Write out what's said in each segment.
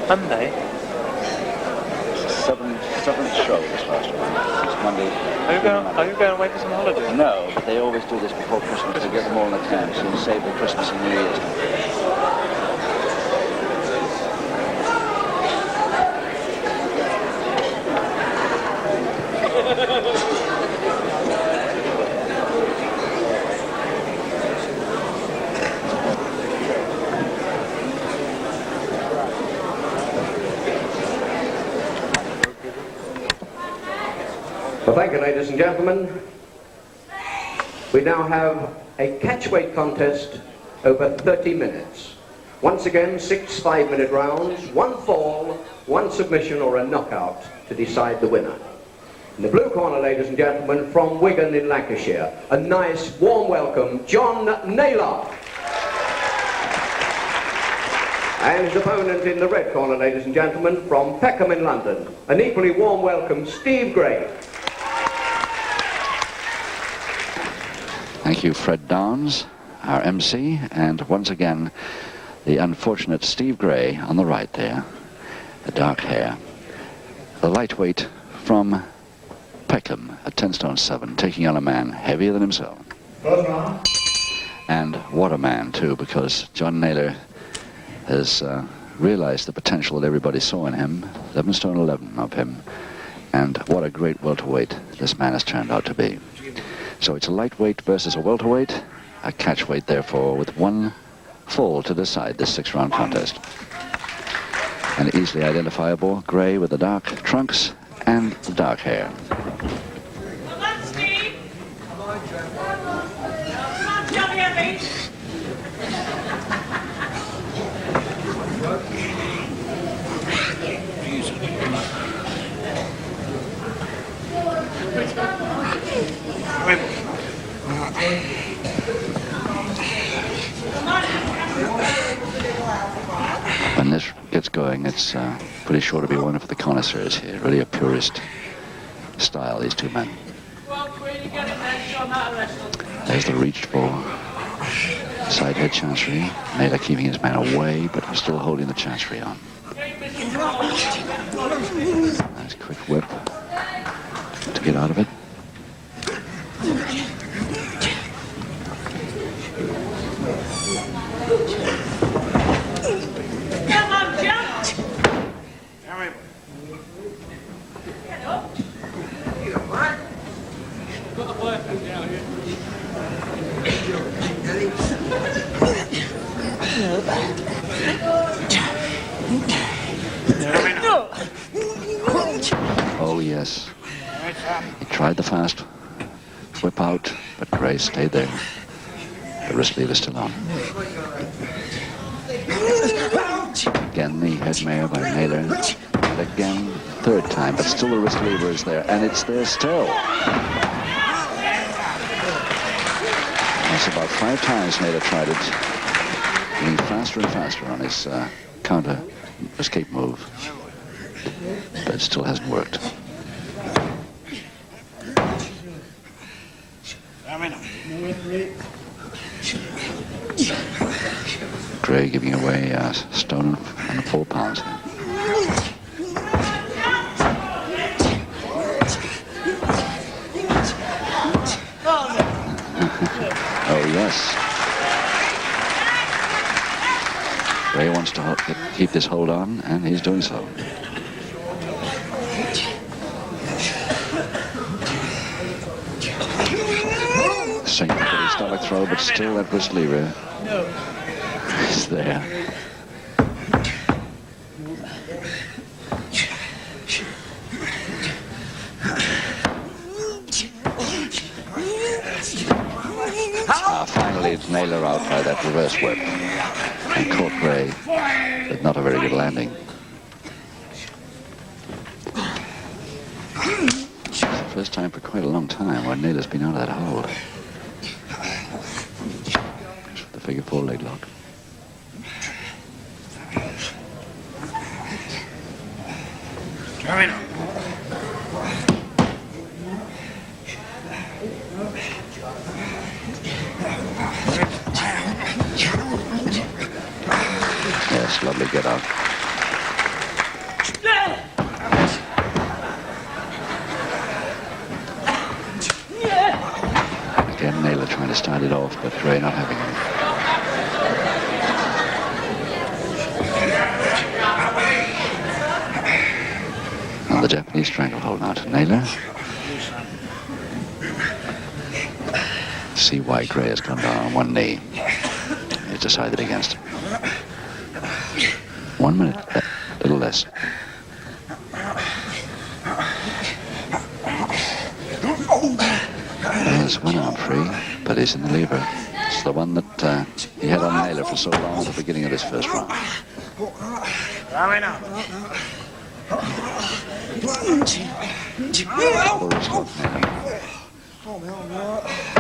Monday? Seventh show this last one. It's Monday. Are you going away for some holiday? No, but they always do this before Christmas. They get them all in a can, so you save the Christmas and New Year's. Well, thank you, ladies and gentlemen. We now have a catchweight contest over 30 minutes. Once again, 6 5-minute rounds, 1 fall, 1 submission or a knockout to decide the winner. In the blue corner, ladies and gentlemen, from Wigan in Lancashire, a nice warm welcome, John Naylor. And his opponent in the red corner, ladies and gentlemen, from Peckham in London, an equally warm welcome, Steve Gray. Thank you, Fred Downs, our MC, and once again, the unfortunate Steve Gray on the right there, the dark hair. The lightweight from Peckham at 10 stone 7, taking on a man heavier than himself. And what a man, too, because John Naylor has realized the potential that everybody saw in him, 11 stone 11 of him, and what a great welterweight this man has turned out to be. So it's a lightweight versus a welterweight, a catchweight therefore, with 1 fall to decide this 6-round contest. And easily identifiable, Gray with the dark trunks and the dark hair. Come on, Steve! Come on, Johnny Evie! When this gets going, it's pretty sure to be one of the connoisseurs here. Really a purist style, these two men. There's the reach for side head chancery. Naylor keeping his man away, but still holding the chancery on. Nice quick whip to get out of it. Come on, jump! Get up! Got the work down here. Oh yes, he tried the fast whip out, but Gray stayed there. The wrist lever still on. Again the headmare by Naylor, and again third time, but still the wrist lever is there, and it's there still. That's about 5 times Naylor tried it, getting faster and faster on his counter escape move, but it still hasn't worked. Gray giving away a stone and a full pound. Oh yes. Gray wants to keep this hold on, and he's doing so. Single for his stomach throw, but still that wrist lever is there. Finally, it's Naylor out by that reverse whip, and caught Gray, but not a very good landing. It's the first time for quite a long time where Naylor's been out of that hold. The figure 4 leg lock. Yes, lovely get out. it off, but Gray not having any. And the Japanese stranglehold now to Naylor. See why Gray has come down on one knee. He's decided against him. 1 minute, a little less. There's one arm free, but he's in the lever. It's the one that he had on Naylor for so long at the beginning of this first round.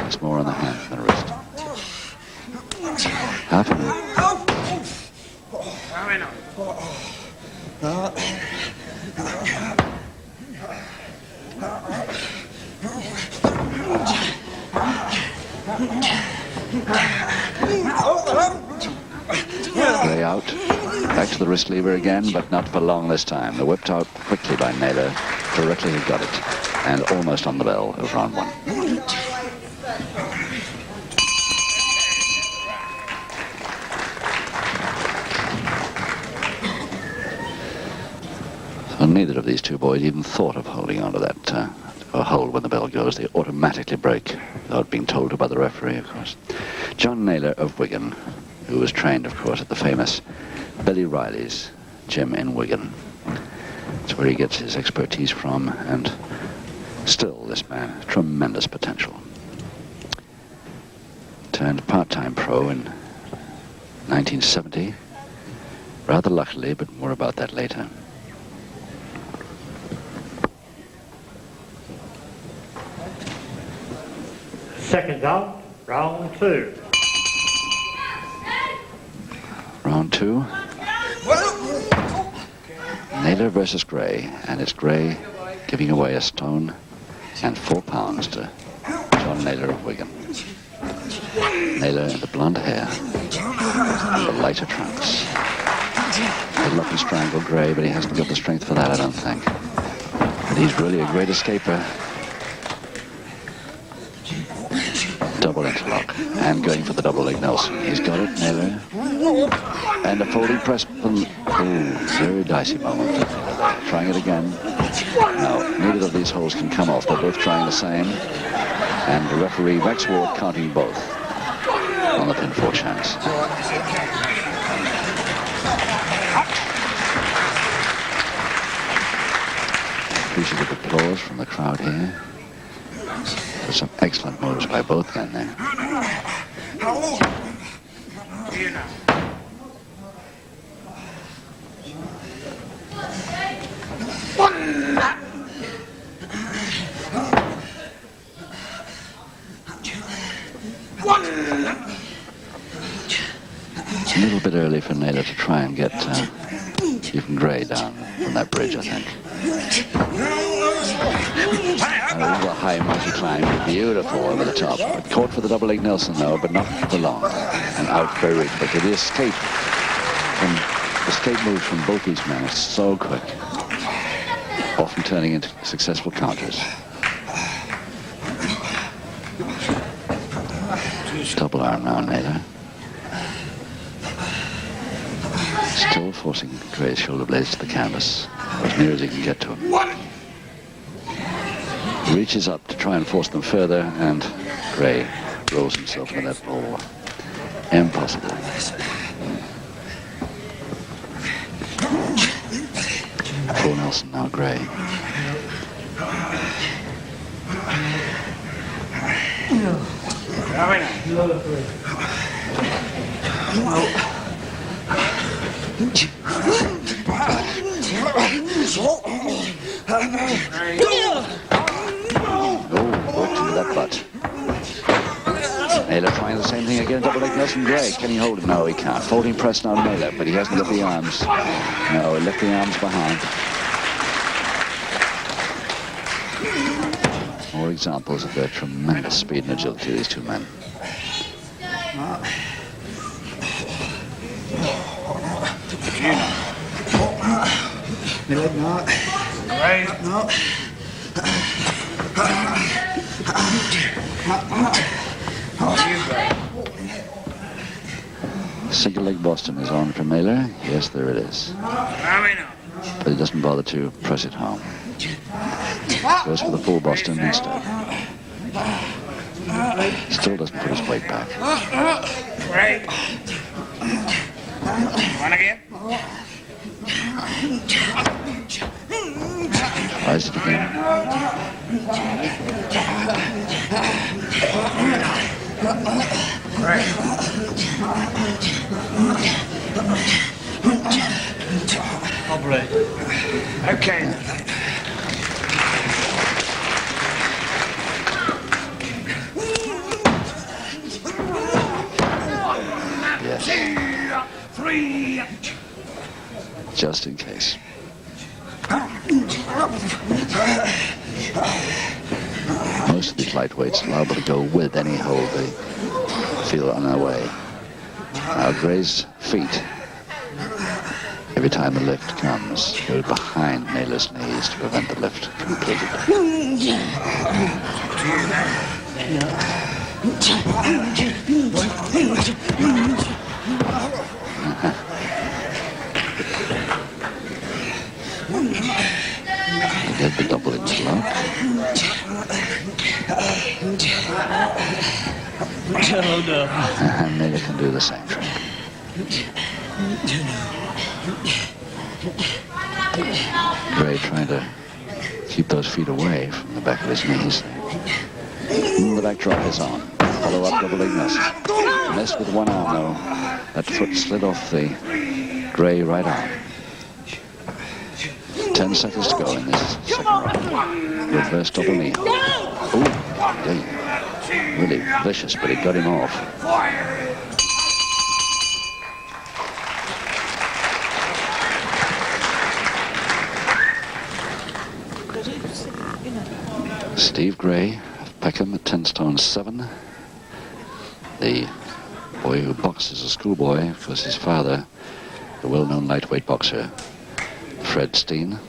It's more on the hand than the wrist. Half a minute. Gray out. Back to the wrist lever again, but not for long this time. They're whipped out quickly by Naylor. Directly he got it. And almost on the bell of round one. So neither of these two boys even thought of holding on to that hold when the bell goes. They automatically break without being told to by the referee, of course. John Naylor of Wigan, who was trained, of course, at the famous Billy Riley's gym in Wigan. That's where he gets his expertise from, and still, this man, tremendous potential. Turned part-time pro in 1970, rather luckily, but more about that later. Seconds out, round two. Round two. Naylor versus Gray, and it's Gray giving away a stone and 4 pounds to John Naylor of Wigan. Naylor in the blonde hair, the lighter trunks. He'd love to strangle Gray, but he hasn't got the strength for that, I don't think. But he's really a great escaper. Double interlock, and going for the double leg Nelson. He's got it, Naylor. And a folding press. Very dicey moment. Trying it again. No, neither of these holds can come off. They're both trying the same. And the referee, Rex Ward, counting both on the pinfall chance. Appreciative applause from the crowd here. There's some excellent moves by both men there. It's a little bit early for Naylor to try and get even Gray down from that bridge, I think. A high monkey climb, beautiful over the top. Caught for the double leg Nelson though, but not for long. And out very quickly. The escape moves from both these men is so quick, often turning into successful counters. Double arm now, Naylor. Still forcing Gray's shoulder blades to the canvas, or as near as he can get to him. Reaches up to try and force them further, and Gray rolls himself into that ball. Impossible. Full Nelson, now Gray. That butt. Naylor trying the same thing again, double leg Nelson Gray. Can he hold it? No, he can't. Folding press now Naylor, but he hasn't got the arms. No, he left the arms behind. More examples of their tremendous speed and agility, these two men. Single leg Boston is on for Naylor. Yes, there it is. But he doesn't bother to press it home. Goes for the full Boston instead. Still doesn't put his weight back. Right. One again. Tries it again. Okay. Yes. Three. Just in case. Most of these lightweights are liable to go with any hold they feel on their way. Now Gray's feet, every time the lift comes, go behind Naylor's knees to prevent the lift completely. Get the double into lock. And Naylor can do the same trick. Gray trying to keep those feet away from the back of his knees. The back drop is on. Follow up double Ignis. Missed with one arm though. That foot slid off the Gray right arm. 10 seconds to go in this second round. Reverse double knee. Ooh, really vicious, but it got him off. Steve Gray of Peckham at 10 stone 7. The boy who boxed as a schoolboy because his father, the well-known lightweight boxer, Fred Steen,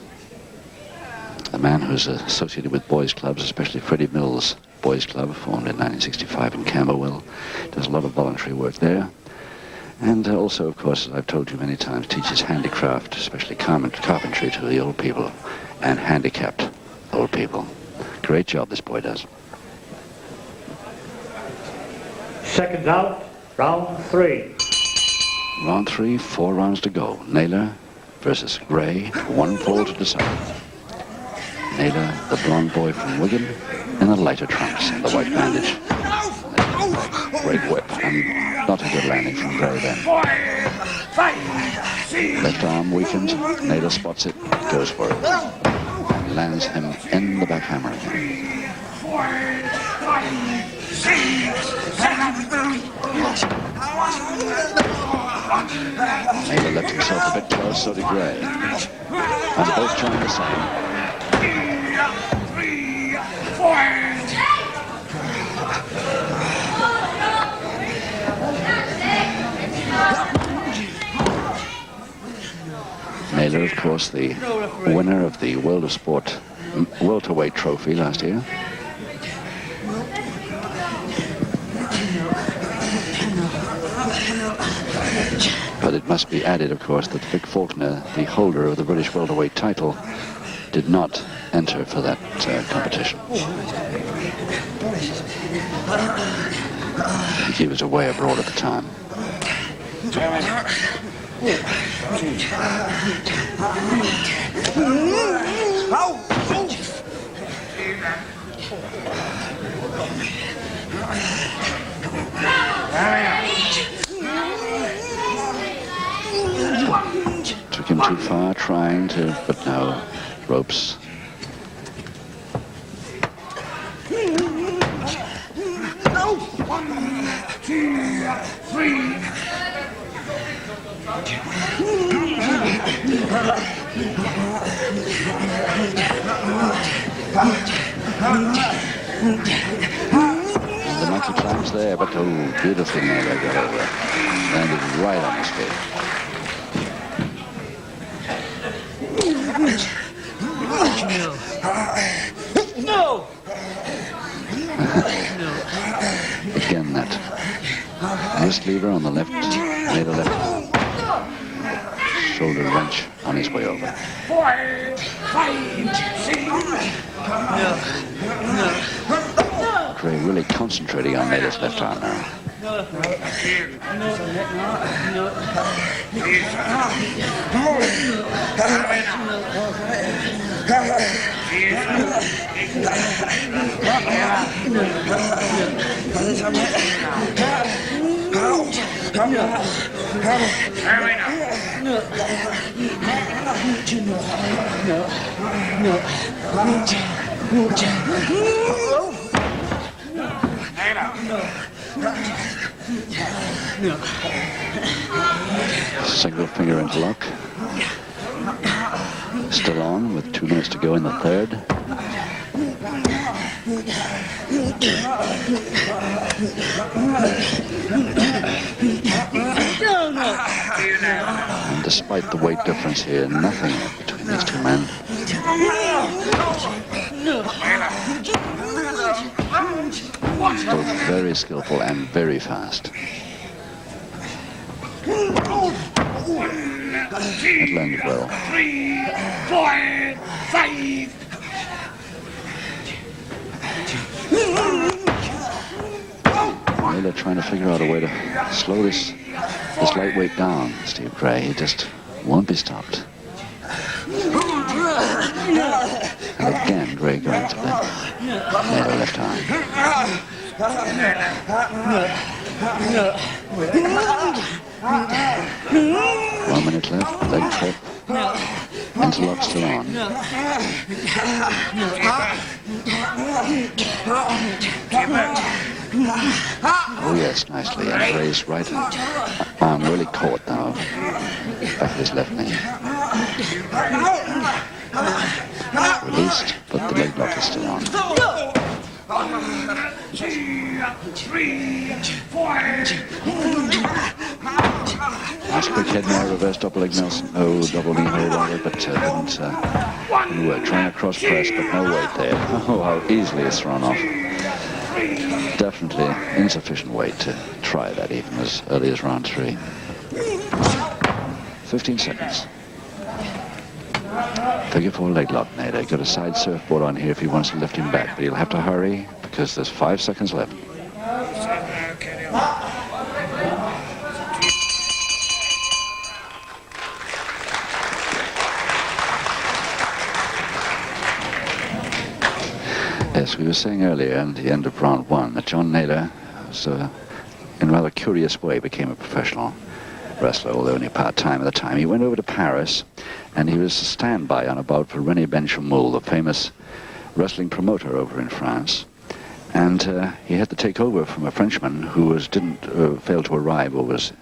a man who's associated with boys' clubs, especially Freddie Mills' boys' club, formed in 1965 in Camberwell. Does a lot of voluntary work there. And also, of course, as I've told you many times, teaches handicraft, especially carpentry to the old people and handicapped old people. Great job this boy does. Seconds out, round 3. Round 3, 4 rounds to go. Naylor versus Gray, 1 fall to decide. Naylor, the blonde boy from Wigan, in the lighter trunks and the white bandage. Great whip, and not a good landing from Gray then. Left arm weakened, Naylor spots it, goes for it. And lands him in the backhammer again. Naylor left himself a bit close, so did Gray. And both trying the same. Naylor, of course, the winner of the World of Sport welterweight trophy last year. But it must be added, of course, that Vic Faulkner, the holder of the British welterweight title, did not enter for that competition. He was away abroad at the time. Took him too far, trying to, but no, ropes. One, two, three. The monkey climbs there, but oh, beautifully Naylor got over it. Landed right on his feet. No! Again, that wrist lever on the left, Naylor left shoulder wrench on his way over. 4, 5, 6. Gray really concentrating on Naylor's left arm now. Single finger interlock. Still on with 2 minutes to go in the third. And despite the weight difference here, nothing between these two men. Still very skillful and very fast. It landed well. 3, 4, 5. Naylor trying to figure out a way to slow this lightweight down, Steve Gray. He just won't be stopped. And again, Gray going to the Naylor left arm. 1 minute left, leg trip. Interlock still on. Oh yes, nicely. And Gray's right arm really caught now. Back of his left knee. Released, but the leg lock is still on. 1, 2, 3, 4. Nice quick head now, reverse double leg Nelson. Oh, double knee hold on it, but didn't work. Trying a cross press, but no weight there. Oh, how easily it's thrown off. Definitely insufficient weight to try that even as early as round 3. 15 seconds. Figure 4 leg lock, Naylor. Got a side surfboard on here if he wants to lift him back, but he'll have to hurry because there's 5 seconds left. Yes, we were saying earlier at the end of round 1 that John Naylor was, in a rather curious way, became a professional wrestler, although only part-time at the time. He went over to Paris, and he was a standby on a bout for René Benchamoul, the famous wrestling promoter over in France. And he had to take over from a Frenchman who failed to arrive or was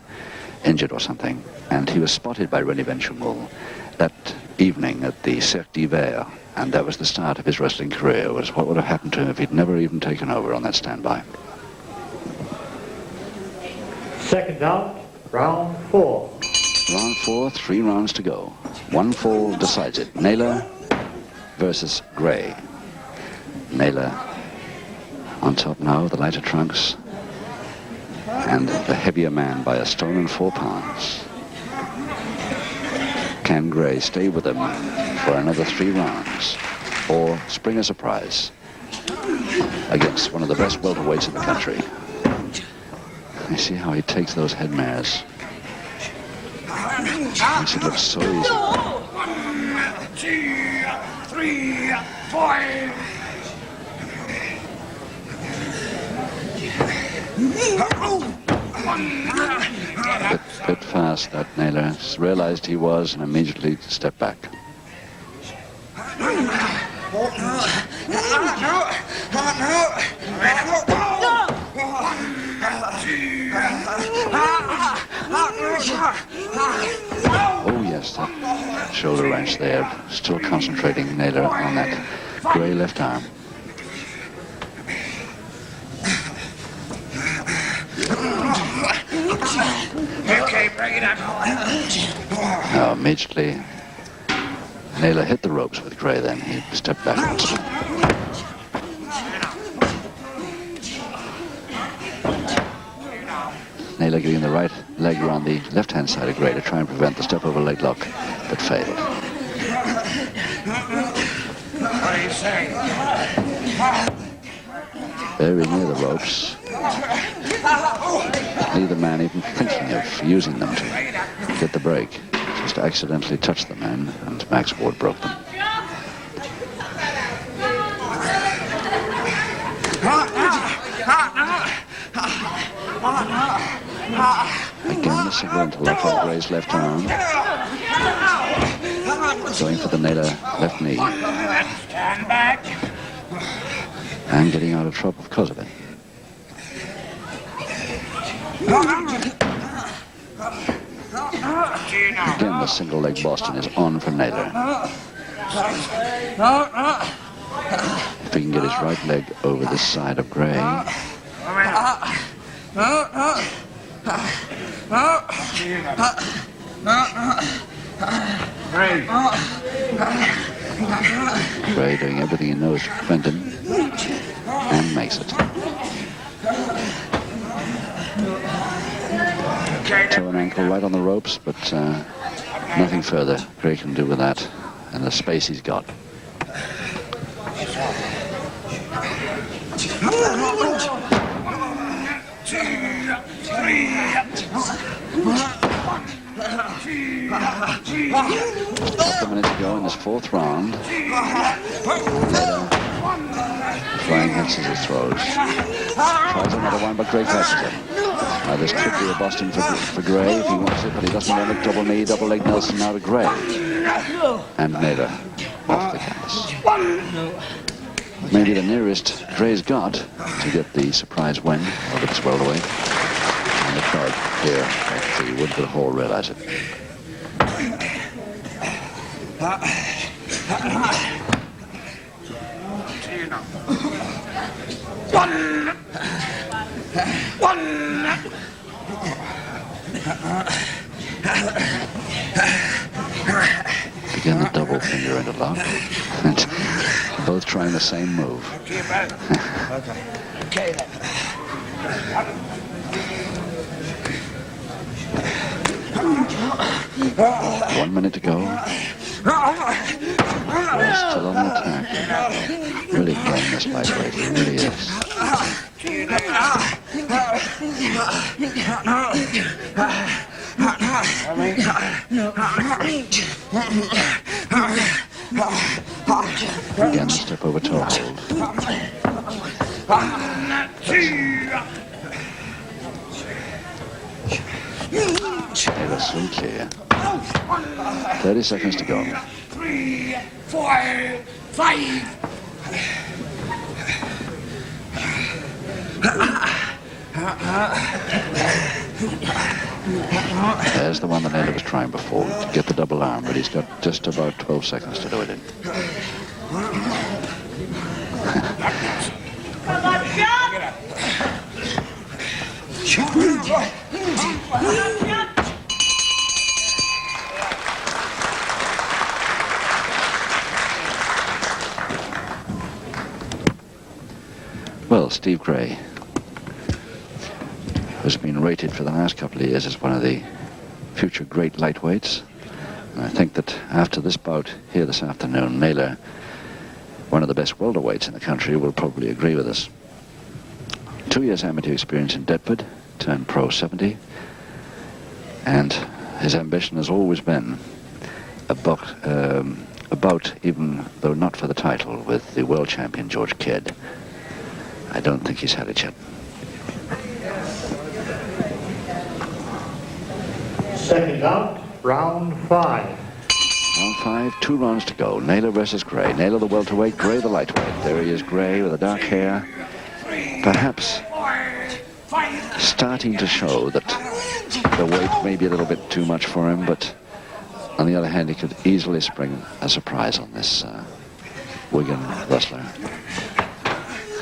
injured or something. And he was spotted by René Benchamoul that evening at the Cirque d'Hiver. And that was the start of his wrestling career. It was what would have happened to him if he'd never even taken over on that standby. Second out, round 4. Round 4, 3 rounds to go. 1 fall decides it. Naylor versus Gray. Naylor on top now, the lighter trunks, and the heavier man by 1 stone and 4 pounds. Can Gray stay with him for another 3 rounds, or spring a surprise against one of the best welterweights in the country? You see how he takes those head mares. Makes it look so easy. 1, 2, 3, 4. Bit fast, that Naylor. Realized he was and immediately stepped back. Oh yes, that shoulder wrench there. Still concentrating Naylor on that Gray left arm. Okay, bring it up. Now immediately Naylor hit the ropes with Gray, then he stepped backwards. Naylor getting the right leg around the left-hand side of Gray to try and prevent the step over leg lock, but failed. What do you say? Very near the ropes. Neither man even thinking of using them to get the break. Just accidentally touched the man, and Max Ward broke them. Again, the single interlock on Gray's left arm. Going for the Naylor left knee. Stand back. And getting out of trouble because of it. Again, the single leg Boston is on for Naylor. If he can get his right leg over this side of Gray. Gray doing everything he knows to prevent him, and makes it. Toe and ankle right on the ropes, but nothing further Gray can do with that, and the space he's got. Just a minute to go in this fourth round. Naylor, flying head scissors throws. Tries another one, but Gray catches it. Now this could be a Boston for Gray if he wants it, but he doesn't want it. Double knee, double leg Nelson now to Gray. And Naylor off the canvas. Maybe the nearest Gray's got to get the surprise win over this welterweight. And the crowd here at the Woodford Hall realize it. Again, the double finger interlock. And both trying the same move. Okay then. 1 minute to go. We're still on the attack. Really playing this lightweight. He really is. Again, step over toe hold. Naylor swing clear. 30 seconds to go. 3, 4, 5. There's the one that Naylor was trying before to get the double arm, but he's got just about 12 seconds to do it in. Come on, jump! Well, Steve Gray has been rated for the last couple of years as one of the future great lightweights. And I think that after this bout here this afternoon, Naylor, one of the best welterweights in the country, will probably agree with us. 2 years amateur experience in Deptford, turned pro 70, and his ambition has always been a bout, even though not for the title, with the world champion George Kidd. I don't think he's had it yet. Second out, round 5. Round 5, 2 rounds to go. Naylor versus Gray. Naylor the welterweight, Gray the lightweight. There he is, Gray with the dark hair. Perhaps starting to show that the weight may be a little bit too much for him, but on the other hand, he could easily spring a surprise on this Wigan wrestler.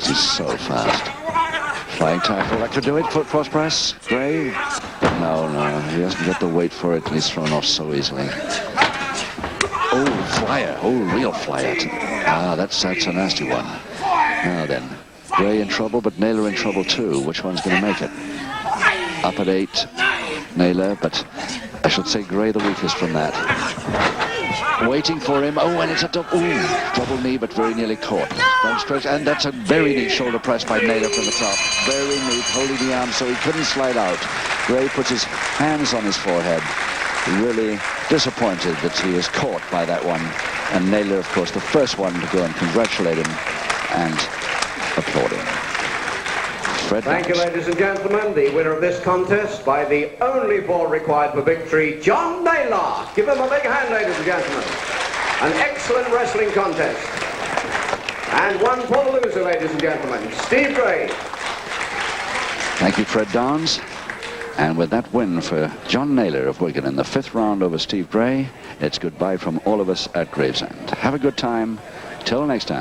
He's so fast. Flying tackle, that could do it. Foot cross press, Gray. But no, he doesn't get the weight for it, and he's thrown off so easily. Oh, flyer. Oh, real flyer. That's a nasty one. Now then, Gray in trouble, but Naylor in trouble too. Which one's going to make it? up at 8, Naylor, but I should say Gray the weakest from that. Waiting for him. Oh, and it's a double knee, but very nearly caught. Down straight, and that's a very neat shoulder press by Naylor from the top. Very neat, holding the arm so he couldn't slide out. Gray puts his hands on his forehead. Really disappointed that he was caught by that one. And Naylor, of course, the first one to go and congratulate him and applaud him. Fred Thank you, Downs. ladies and gentlemen. The winner of this contest by the only ball required for victory, John Naylor. Give him a big hand, ladies and gentlemen. An excellent wrestling contest. And one for the loser, ladies and gentlemen, Steve Gray. Thank you, Fred Downs. And with that win for John Naylor of Wigan in the 5th round over Steve Gray, it's goodbye from all of us at Gravesend. Have a good time. Till next time.